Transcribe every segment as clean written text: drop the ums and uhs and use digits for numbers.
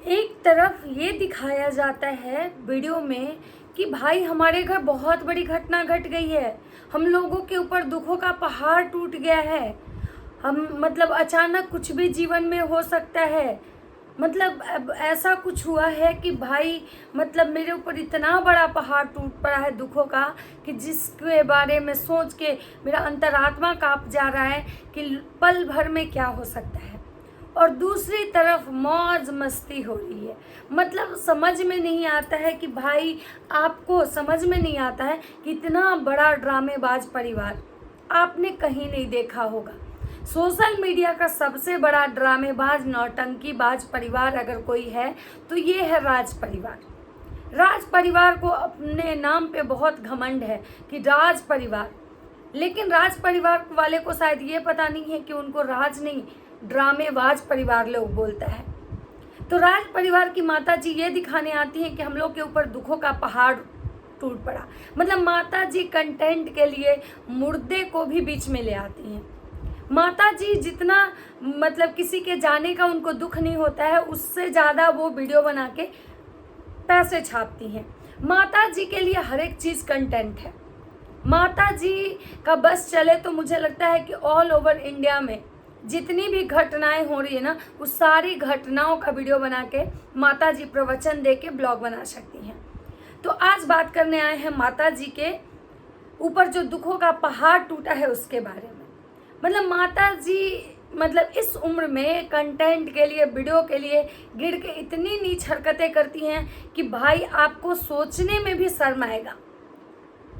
एक तरफ ये दिखाया जाता है वीडियो में कि भाई हमारे घर बहुत बड़ी घटना घट गई है, हम लोगों के ऊपर दुखों का पहाड़ टूट गया है, हम मतलब अचानक कुछ भी जीवन में हो सकता है। मतलब अब ऐसा कुछ हुआ है कि भाई मतलब मेरे ऊपर इतना बड़ा पहाड़ टूट पड़ा है दुखों का कि जिसके बारे में सोच के मेरा अंतरात्मा कांप जा रहा है कि पल भर में क्या हो सकता है। और दूसरी तरफ मौज मस्ती हो रही है। मतलब समझ में नहीं आता है कि भाई आपको समझ में नहीं आता है कि इतना बड़ा ड्रामेबाज परिवार आपने कहीं नहीं देखा होगा। सोशल मीडिया का सबसे बड़ा ड्रामेबाज नौटंकीबाज परिवार अगर कोई है तो ये है राज परिवार। राज परिवार को अपने नाम पे बहुत घमंड है कि राज परिवार, लेकिन राज परिवार वाले को शायद ये पता नहीं है कि उनको राज नहीं ड्रामेबाज परिवार लोग बोलता है। तो राज परिवार की माता जी ये दिखाने आती हैं कि हम लोग के ऊपर दुखों का पहाड़ टूट पड़ा। मतलब माता जी कंटेंट के लिए मुर्दे को भी बीच में ले आती हैं। माता जी जितना मतलब किसी के जाने का उनको दुख नहीं होता है, उससे ज़्यादा वो वीडियो बना के पैसे छापती हैं। माता जी के लिए हर एक चीज़ कंटेंट है। माता जी का बस चले तो मुझे लगता है कि ऑल ओवर इंडिया में जितनी भी घटनाएं हो रही है ना, उस सारी घटनाओं का वीडियो बना के माता जी प्रवचन दे के ब्लॉग बना सकती हैं। तो आज बात करने आए हैं माता जी के ऊपर जो दुखों का पहाड़ टूटा है उसके बारे में। मतलब माता जी मतलब इस उम्र में कंटेंट के लिए वीडियो के लिए गिर के इतनी नीच हरकतें करती हैं कि भाई आपको सोचने में भी शर्म आएगा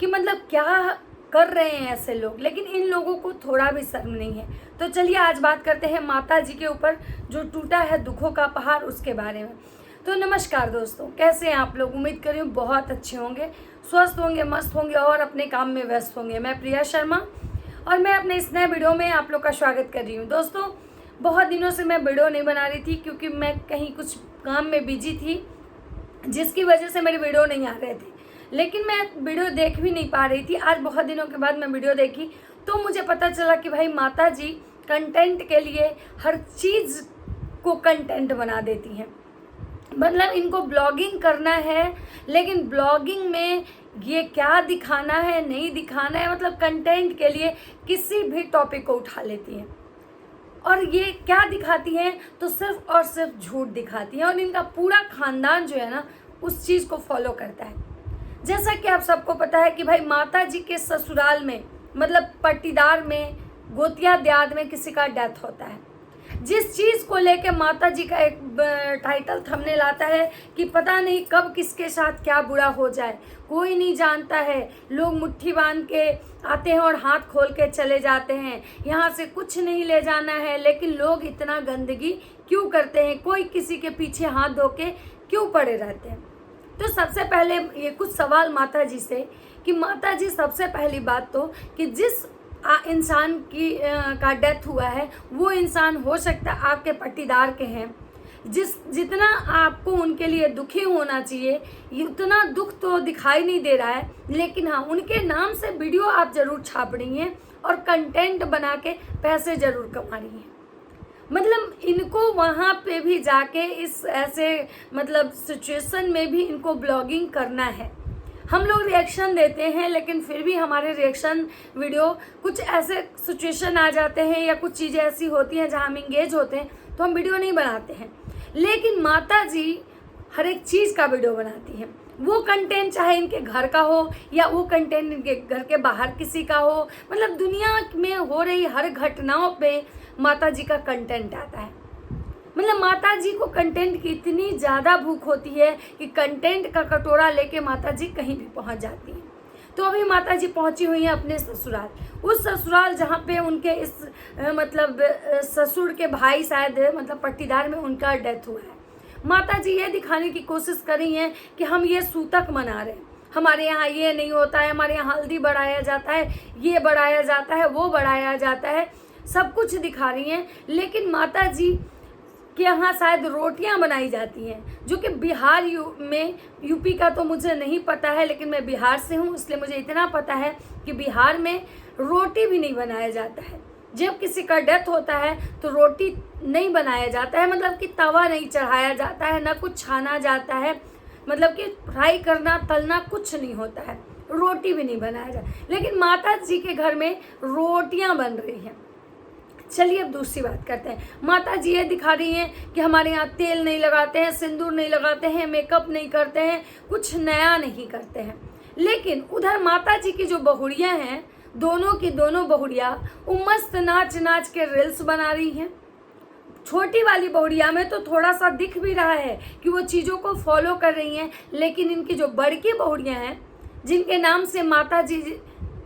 कि मतलब क्या कर रहे हैं ऐसे लोग। लेकिन इन लोगों को थोड़ा भी शर्म नहीं है। तो चलिए आज बात करते हैं माता जी के ऊपर जो टूटा है दुखों का पहाड़ उसके बारे में। तो नमस्कार दोस्तों, कैसे हैं आप लोग? उम्मीद कर रही हूँ बहुत अच्छे होंगे, स्वस्थ होंगे, मस्त होंगे और अपने काम में व्यस्त होंगे। मैं प्रिया शर्मा और मैं अपने इस नए वीडियो में आप लोग का स्वागत कर रही हूँ। दोस्तों बहुत दिनों से मैं वीडियो नहीं बना रही थी क्योंकि मैं कहीं कुछ काम में बिजी थी, जिसकी वजह से मेरे वीडियो नहीं आ रहे थे। लेकिन मैं वीडियो देख भी नहीं पा रही थी। आज बहुत दिनों के बाद मैं वीडियो देखी तो मुझे पता चला कि भाई माता जी कंटेंट के लिए हर चीज़ को कंटेंट बना देती हैं। मतलब इनको ब्लॉगिंग करना है, लेकिन ब्लॉगिंग में ये क्या दिखाना है नहीं दिखाना है, मतलब कंटेंट के लिए किसी भी टॉपिक को उठा लेती हैं। और ये क्या दिखाती हैं तो सिर्फ और सिर्फ झूठ दिखाती हैं। और इनका पूरा खानदान जो है ना उस चीज़ को फॉलो करता है। जैसा कि आप सबको पता है कि भाई माता जी के ससुराल में मतलब पट्टीदार में गोतिया देहात में किसी का डेथ होता है, जिस चीज़ को लेके माता जी का एक टाइटल थंबनेल आता है कि पता नहीं कब किसके साथ क्या बुरा हो जाए, कोई नहीं जानता है। लोग मुट्ठी बांध के आते हैं और हाथ खोल के चले जाते हैं, यहाँ से कुछ नहीं ले जाना है। लेकिन लोग इतना गंदगी क्यों करते हैं, कोई किसी के पीछे हाथ धो के क्यों पड़े रहते हैं। तो सबसे पहले ये कुछ सवाल माता जी से कि माता जी सबसे पहली बात तो कि जिस इंसान की का डेथ हुआ है वो इंसान हो सकता है आपके पट्टीदार के हैं, जितना आपको उनके लिए दुखी होना चाहिए उतना दुख तो दिखाई नहीं दे रहा है। लेकिन हाँ, उनके नाम से वीडियो आप ज़रूर छाप रही हैं और कंटेंट बना के पैसे ज़रूर कमा रही हैं। मतलब इनको वहाँ पे भी जाके इस ऐसे मतलब सिचुएशन में भी इनको ब्लॉगिंग करना है। हम लोग रिएक्शन देते हैं लेकिन फिर भी हमारे रिएक्शन वीडियो कुछ ऐसे सिचुएशन आ जाते हैं या कुछ चीज़ें ऐसी होती हैं जहाँ हम इंगेज होते हैं तो हम वीडियो नहीं बनाते हैं। लेकिन माता जी हर एक चीज़ का वीडियो बनाती हैं। वो कंटेंट चाहे इनके घर का हो या वो कंटेंट इनके घर के बाहर किसी का हो, मतलब दुनिया में हो रही हर घटनाओं पे माता जी का कंटेंट आता है। मतलब माता जी को कंटेंट की इतनी ज़्यादा भूख होती है कि कंटेंट का कटोरा लेके माता जी कहीं भी पहुंच जाती हैं। तो अभी माता जी पहुंची हुई हैं अपने ससुराल, उस ससुराल जहां पे उनके इस मतलब ससुर के भाई शायद मतलब पट्टीदार में उनका डेथ हुआ है। माता जी ये दिखाने की कोशिश कर रही हैं कि हम ये सूतक मना रहे हैं, हमारे यहाँ ये नहीं होता है, हमारे यहाँ हल्दी बढ़ाया जाता है, ये बढ़ाया जाता है, वो बढ़ाया जाता है, सब कुछ दिखा रही हैं। लेकिन माता जी के यहाँ शायद रोटियां बनाई जाती हैं, जो कि बिहार में, यूपी का तो मुझे नहीं पता है लेकिन मैं बिहार से हूँ इसलिए मुझे इतना पता है कि बिहार में रोटी भी नहीं बनाया जाता है। जब किसी का डेथ होता है तो रोटी नहीं बनाया जाता है, मतलब कि तवा नहीं चढ़ाया जाता है, ना कुछ छाना जाता है, मतलब कि फ्राई करना तलना कुछ नहीं होता है, रोटी भी नहीं बनाया जाता। लेकिन माता जी के घर में रोटियां बन रही हैं। चलिए अब दूसरी बात करते हैं। माता जी ये दिखा रही हैं कि हमारे यहाँ तेल नहीं लगाते हैं, सिंदूर नहीं लगाते हैं, मेकअप नहीं करते हैं, कुछ नया नहीं करते हैं। लेकिन उधर माता जी की जो बहुड़ियाँ हैं, दोनों की दोनों बहुड़ियाँ वो मस्त नाच नाच के रील्स बना रही हैं। छोटी वाली बहुड़िया में तो थोड़ा सा दिख भी रहा है कि वो चीज़ों को फॉलो कर रही हैं, लेकिन इनकी जो बड़की बहुड़ियाँ हैं, जिनके नाम से माता जी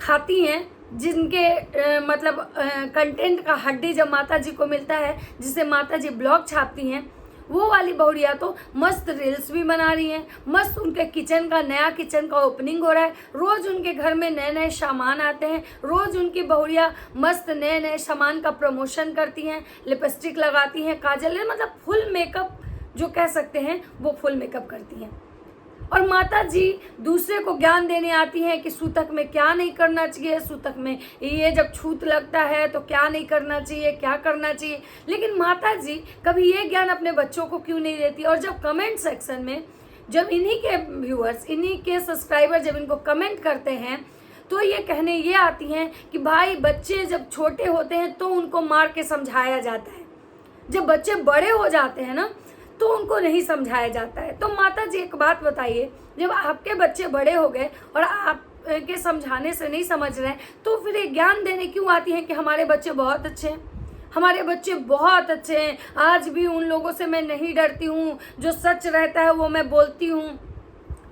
खाती हैं, जिनके मतलब कंटेंट का हड्डी जब माता जी को मिलता है, जिसे माता जी ब्लॉग छापती हैं, वो वाली बहुड़िया तो मस्त रील्स भी बना रही हैं। मस्त उनके किचन का, नया किचन का ओपनिंग हो रहा है। रोज़ उनके घर में नए नए सामान आते हैं। रोज़ उनकी बहुड़िया मस्त नए नए सामान का प्रमोशन करती हैं, लिपस्टिक लगाती हैं, काजल, मतलब फुल मेकअप जो कह सकते हैं वो फुल मेकअप करती हैं। और माता जी दूसरे को ज्ञान देने आती हैं कि सूतक में क्या नहीं करना चाहिए, सूतक में ये जब छूत लगता है तो क्या नहीं करना चाहिए, क्या करना चाहिए। लेकिन माता जी कभी ये ज्ञान अपने बच्चों को क्यों नहीं देती। और जब कमेंट सेक्शन में जब इन्हीं के व्यूअर्स, इन्हीं के सब्सक्राइबर जब इनको कमेंट करते हैं तो ये कहने ये आती हैं कि भाई बच्चे जब छोटे होते हैं तो उनको मार के समझाया जाता है, जब बच्चे बड़े हो जाते हैं ना तो उनको नहीं समझाया जाता है। तो माता जी एक बात बताइए, जब आपके बच्चे बड़े हो गए और आप के समझाने से नहीं समझ रहे हैं तो फिर ये ज्ञान देने क्यों आती हैं कि हमारे बच्चे बहुत अच्छे हैं, हमारे बच्चे बहुत अच्छे हैं, आज भी उन लोगों से मैं नहीं डरती हूँ, जो सच रहता है वो मैं बोलती हूँ।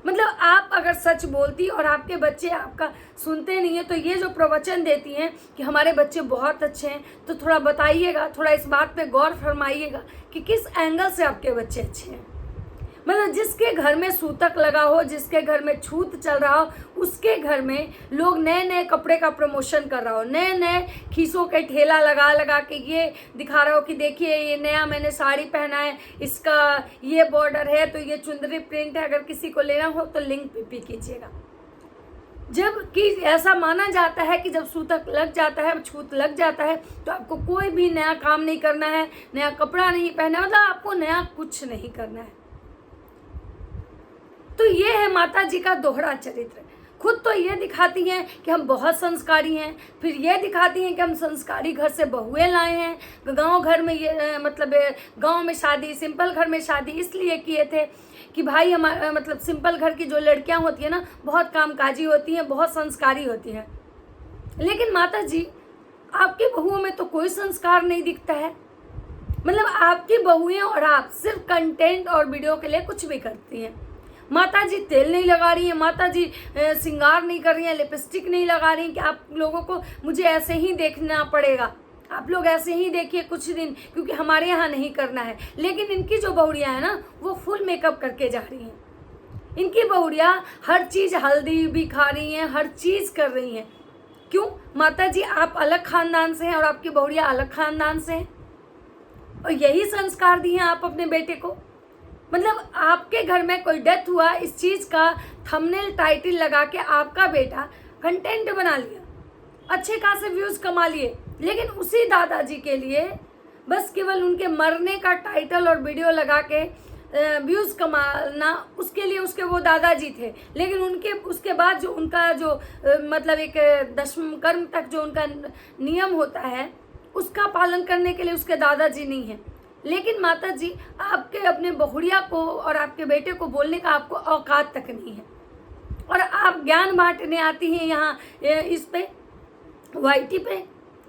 मतलब आप अगर सच बोलती और आपके बच्चे आपका सुनते नहीं है तो ये जो प्रवचन देती हैं कि हमारे बच्चे बहुत अच्छे हैं, तो थोड़ा बताइएगा, थोड़ा इस बात पे गौर फरमाइएगा कि किस एंगल से आपके बच्चे अच्छे हैं। मतलब जिसके घर में सूतक लगा हो, जिसके घर में छूत चल रहा हो, उसके घर में लोग नए नए कपड़े का प्रमोशन कर रहा हो, नए नए खीसों के ठेला लगा लगा के ये दिखा रहा हो कि देखिए ये नया मैंने साड़ी पहना है, इसका ये बॉर्डर है, तो ये चुंदरी प्रिंट है, अगर किसी को लेना हो तो लिंक पे कीजिएगा। जबकि ऐसा माना जाता है कि जब सूतक लग जाता है, छूत लग जाता है, तो आपको कोई भी नया काम नहीं करना है, नया कपड़ा नहीं पहनना है, मतलब आपको नया कुछ नहीं करना है। तो ये है माता जी का दोहरा चरित्र। खुद तो ये दिखाती हैं कि हम बहुत संस्कारी हैं, फिर ये दिखाती हैं कि हम संस्कारी घर से बहुएं लाए हैं। गांव घर में ये मतलब गांव में शादी, सिंपल घर में शादी इसलिए किए थे कि भाई हमारा मतलब सिंपल घर की जो लड़कियां होती हैं ना, बहुत कामकाजी होती हैं, बहुत संस्कारी होती हैं। लेकिन माता जी आपकी बहुओं में तो कोई संस्कार नहीं दिखता है। मतलब आपकी बहुएं और आप सिर्फ कंटेंट और वीडियो के लिए कुछ भी करती हैं। माता जी तेल नहीं लगा रही हैं, माता जी श्रृंगार नहीं कर रही हैं, लिपस्टिक नहीं लगा रही हैं कि आप लोगों को मुझे ऐसे ही देखना पड़ेगा, आप लोग ऐसे ही देखिए कुछ दिन, क्योंकि हमारे यहाँ नहीं करना है। लेकिन इनकी जो बहुड़ियाँ हैं ना, वो फुल मेकअप करके जा रही हैं। इनकी बहुड़ियाँ हर चीज़, हल्दी भी खा रही हैं, हर चीज़ कर रही हैं। क्यों? माता जी आप अलग खानदान से हैं और आपकी बहुड़ियाँ अलग खानदान से हैं, और यही संस्कार दिए हैं आप अपने बेटे को। मतलब आपके घर में कोई डेथ हुआ, इस चीज़ का थंबनेल टाइटल लगा के आपका बेटा कंटेंट बना लिया, अच्छे खासे व्यूज़ कमा लिए, लेकिन उसी दादाजी के लिए बस केवल उनके मरने का टाइटल और वीडियो लगा के व्यूज़ कमाना, उसके लिए उसके वो दादाजी थे। लेकिन उनके उसके बाद जो उनका जो मतलब एक दशम कर्म तक जो उनका नियम होता है, उसका पालन करने के लिए उसके दादाजी नहीं हैं। लेकिन माता जी आपके अपने बहुड़िया को और आपके बेटे को बोलने का आपको औकात तक नहीं है, और आप ज्ञान बांटने आती हैं यहाँ इस पे वाईटी पे।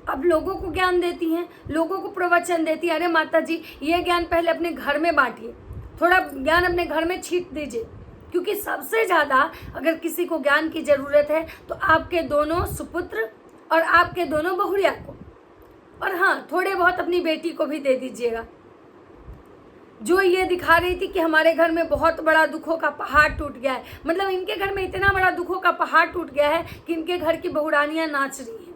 अब लोगों को ज्ञान देती हैं, लोगों को प्रवचन देती हैं। अरे माता जी ये ज्ञान पहले अपने घर में बांटिए, थोड़ा ज्ञान अपने घर में छींट दीजिए, क्योंकि सबसे ज़्यादा अगर किसी को ज्ञान की ज़रूरत है तो आपके दोनों सुपुत्र और आपके दोनों बहुड़िया को, और हाँ थोड़े बहुत अपनी बेटी को भी दे दीजिएगा, जो ये दिखा रही थी कि हमारे घर में बहुत बड़ा दुखों का पहाड़ टूट गया है। मतलब इनके घर में इतना बड़ा दुखों का पहाड़ टूट गया है कि इनके घर की बहुरानियाँ नाच रही हैं।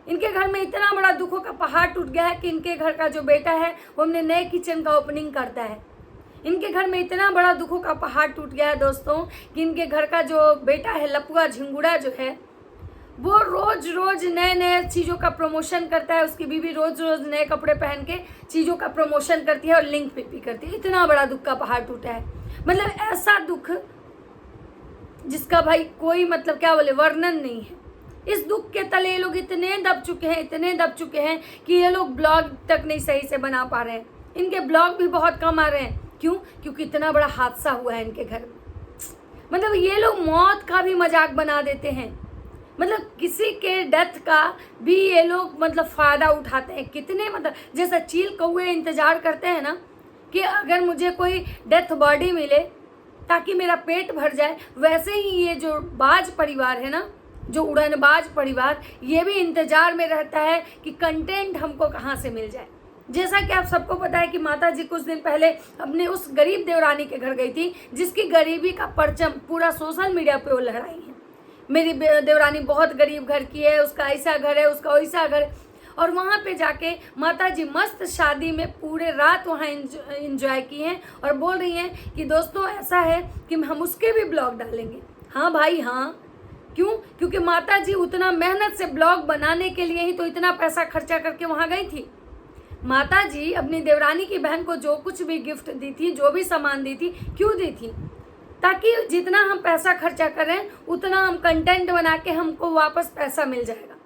इनके घर में इतना बड़ा दुखों का पहाड़ टूट गया है कि इनके घर का जो बेटा है वो अपने नए किचन का ओपनिंग करता है। इनके घर में इतना बड़ा दुखों का पहाड़ टूट गया है दोस्तों कि इनके घर का जो बेटा है लपुआ झिंगुड़ा जो है, वो रोज रोज नए नए चीज़ों का प्रमोशन करता है, उसकी बीवी रोज रोज नए कपड़े पहन के चीज़ों का प्रमोशन करती है और लिंक पे भी करती है। इतना बड़ा दुख का पहाड़ टूटा है, मतलब ऐसा दुख जिसका भाई कोई मतलब क्या बोले वर्णन नहीं है। इस दुख के तले ये लोग इतने दब चुके हैं कि ये लोग ब्लॉग तक नहीं सही से बना पा रहे हैं। इनके ब्लॉग भी बहुत कम आ रहे हैं। क्यों? क्योंकि इतना बड़ा हादसा हुआ है इनके घर में। मतलब ये लोग मौत का भी मजाक बना देते हैं, मतलब किसी के डेथ का भी ये लोग मतलब फ़ायदा उठाते हैं। कितने मतलब जैसा चील कौवे इंतज़ार करते हैं ना कि अगर मुझे कोई डेथ बॉडी मिले ताकि मेरा पेट भर जाए, वैसे ही ये जो बाज परिवार है ना, जो उड़नबाज परिवार, ये भी इंतजार में रहता है कि कंटेंट हमको कहाँ से मिल जाए। जैसा कि आप सबको पता है कि माता जी कुछ दिन पहले अपने उस गरीब देवरानी के घर गई थी, जिसकी गरीबी का परचम पूरा सोशल मीडिया पे वो लहराई है। मेरी देवरानी बहुत गरीब घर की है, उसका ऐसा घर है, उसका वैसा घर है। और वहाँ पे जाके माता जी मस्त शादी में पूरे रात वहाँ इंजॉय की हैं और बोल रही हैं कि दोस्तों ऐसा है कि हम उसके भी ब्लॉग डालेंगे। हाँ भाई हाँ, क्यों? क्योंकि माता जी उतना मेहनत से ब्लॉग बनाने के लिए ही तो इतना पैसा खर्चा करके वहाँ गई थी। माता जी अपनी देवरानी की बहन को जो कुछ भी गिफ्ट दी थी, जो भी सामान दी थी, क्यों दी थी? ताकि जितना हम पैसा खर्चा करें उतना हम कंटेंट बना के हमको वापस पैसा मिल जाएगा।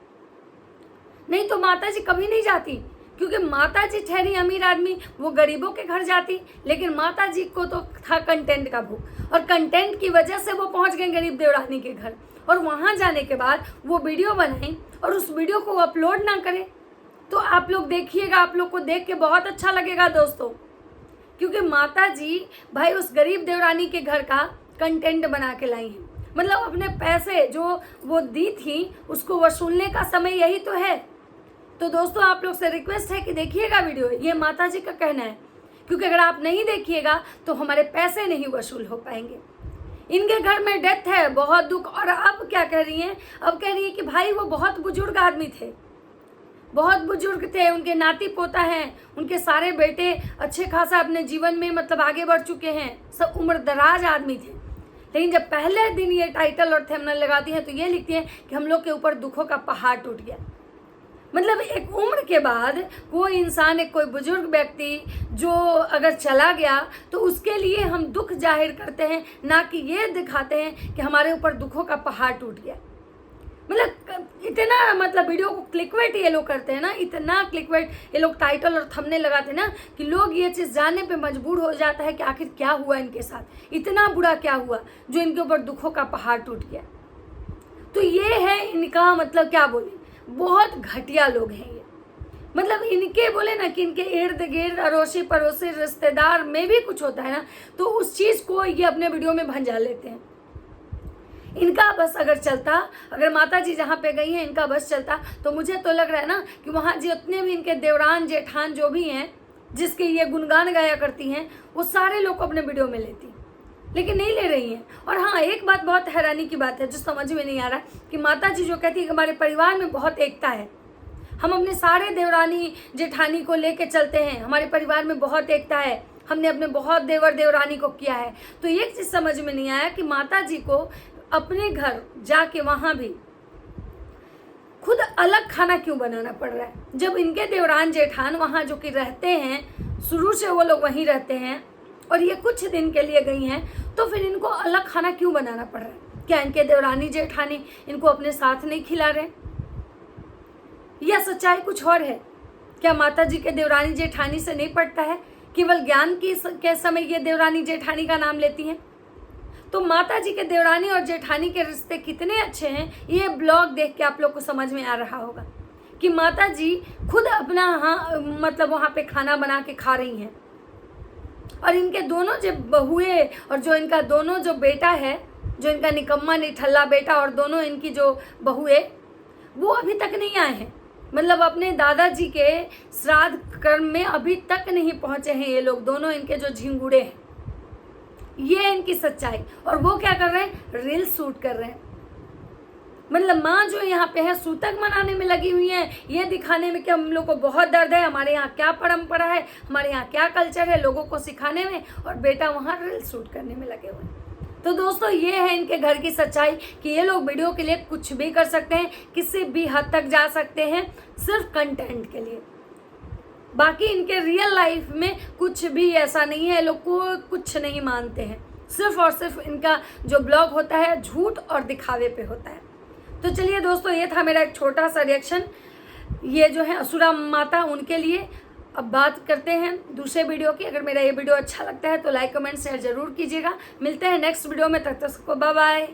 नहीं तो माता जी कभी नहीं जाती, क्योंकि माता जी ठहरी अमीर आदमी, वो गरीबों के घर जाती। लेकिन माता जी को तो था कंटेंट का भूख, और कंटेंट की वजह से वो पहुंच गए गरीब देवरानी के घर। और वहां जाने के बाद वो वीडियो बनाई और उस वीडियो को अपलोड ना करें तो आप लोग देखिएगा, आप लोग को देख के बहुत अच्छा लगेगा दोस्तों। क्योंकि माता जी भाई उस गरीब देवरानी के घर का कंटेंट बना के लाई हैं। मतलब अपने पैसे जो वो दी थी उसको वसूलने का समय यही तो है। तो दोस्तों आप लोग से रिक्वेस्ट है कि देखिएगा वीडियो, ये माता जी का कहना है। क्योंकि अगर आप नहीं देखिएगा तो हमारे पैसे नहीं वसूल हो पाएंगे। इनके घर में डेथ है, बहुत दुख। और अब क्या कह रही हैं? अब कह रही है कि भाई वो बहुत बुजुर्ग आदमी थे, बहुत बुजुर्ग थे, उनके नाती पोता हैं, उनके सारे बेटे अच्छे खासा अपने जीवन में मतलब आगे बढ़ चुके हैं, सब उम्र दराज आदमी थे। लेकिन जब पहले दिन ये टाइटल और थंबनेल लगाती हैं तो ये लिखती हैं कि हम लोग के ऊपर दुखों का पहाड़ टूट गया। मतलब एक उम्र के बाद कोई इंसान, एक कोई बुजुर्ग व्यक्ति जो अगर चला गया तो उसके लिए हम दुख जाहिर करते हैं, ना कि ये दिखाते हैं कि हमारे ऊपर दुखों का पहाड़ टूट गया। मतलब इतना मतलब वीडियो को क्लिकबेट ये लोग करते हैं ना, इतना क्लिकबेट ये लोग टाइटल और थंबनेल लगाते हैं ना कि लोग ये चीज़ जानने पे मजबूर हो जाता है कि आखिर क्या हुआ इनके साथ, इतना बुरा क्या हुआ जो इनके ऊपर दुखों का पहाड़ टूट गया। तो ये है इनका मतलब क्या बोले, बहुत घटिया लोग हैं ये। मतलब इनके बोले ना कि इनके इर्द गिर्द अड़ोसी पड़ोसी रिश्तेदार में भी कुछ होता है ना तो उस चीज़ को ये अपने वीडियो में भंजा लेते हैं। इनका बस अगर चलता, अगर माता जी जहाँ पे गई हैं इनका बस चलता तो मुझे तो लग रहा है ना कि वहाँ जितने भी इनके देवरान जेठान जो भी हैं जिसके ये गुणगान गाया करती हैं वो सारे लोग अपने वीडियो में लेती, लेकिन नहीं ले रही हैं। और हाँ, एक बात बहुत हैरानी की बात है जो समझ में नहीं आ रहा कि माता जी जो कहती है कि हमारे परिवार में बहुत एकता है, हम अपने सारे देवरानी जेठानी को लेके चलते हैं, हमारे परिवार में बहुत एकता है, हमने अपने बहुत देवर देवरानी को किया है। तो एक चीज़ समझ में नहीं आया कि माता जी को अपने घर जाके वहाँ भी खुद अलग खाना क्यों बनाना पड़ रहा है, जब इनके देवरान जेठान वहाँ जो कि रहते हैं, शुरू से वो लोग वहीं रहते हैं और ये कुछ दिन के लिए गई हैं, तो फिर इनको अलग खाना क्यों बनाना पड़ रहा है? क्या इनके देवरानी जेठानी इनको अपने साथ नहीं खिला रहे, या सच्चाई कुछ और है? क्या माता जी के देवरानी जेठानी से नहीं पड़ता है? केवल ज्ञान के समय ये देवरानी जेठानी का नाम लेती हैं। तो माता जी के देवरानी और जेठानी के रिश्ते कितने अच्छे हैं ये ब्लॉग देख के आप लोग को समझ में आ रहा होगा कि माता जी खुद अपना मतलब वहाँ पे खाना बना के खा रही हैं। और इनके दोनों जो बहुए और जो इनका दोनों जो बेटा है, जो इनका निकम्मा निठल्ला बेटा और दोनों इनकी जो बहुए, वो अभी तक नहीं आए हैं। मतलब अपने दादाजी के श्राद्ध कर्म में अभी तक नहीं पहुँचे हैं ये लोग, दोनों इनके जो झिंगुड़े हैं। ये इनकी सच्चाई। और वो क्या कर रहे हैं? रील शूट कर रहे हैं। मतलब माँ जो यहाँ पे है सूतक मनाने में लगी हुई है, ये दिखाने में कि हम लोग को बहुत दर्द है, हमारे यहाँ क्या परंपरा है, हमारे यहाँ क्या कल्चर है, लोगों को सिखाने में, और बेटा वहाँ रील शूट करने में लगे हुए हैं। तो दोस्तों ये है इनके घर की सच्चाई कि ये लोग वीडियो के लिए कुछ भी कर सकते हैं, किसी भी हद तक जा सकते हैं सिर्फ कंटेंट के लिए। बाकी इनके रियल लाइफ में कुछ भी ऐसा नहीं है, लोग को कुछ नहीं मानते हैं, सिर्फ और सिर्फ इनका जो ब्लॉग होता है झूठ और दिखावे पे होता है। तो चलिए दोस्तों, ये था मेरा एक छोटा सा रिएक्शन, ये जो है असुरा माता उनके लिए। अब बात करते हैं दूसरे वीडियो की। अगर मेरा ये वीडियो अच्छा लगता है तो लाइक कमेंट शेयर जरूर कीजिएगा। मिलते हैं नेक्स्ट वीडियो में, तब तक सबको बाय बाय।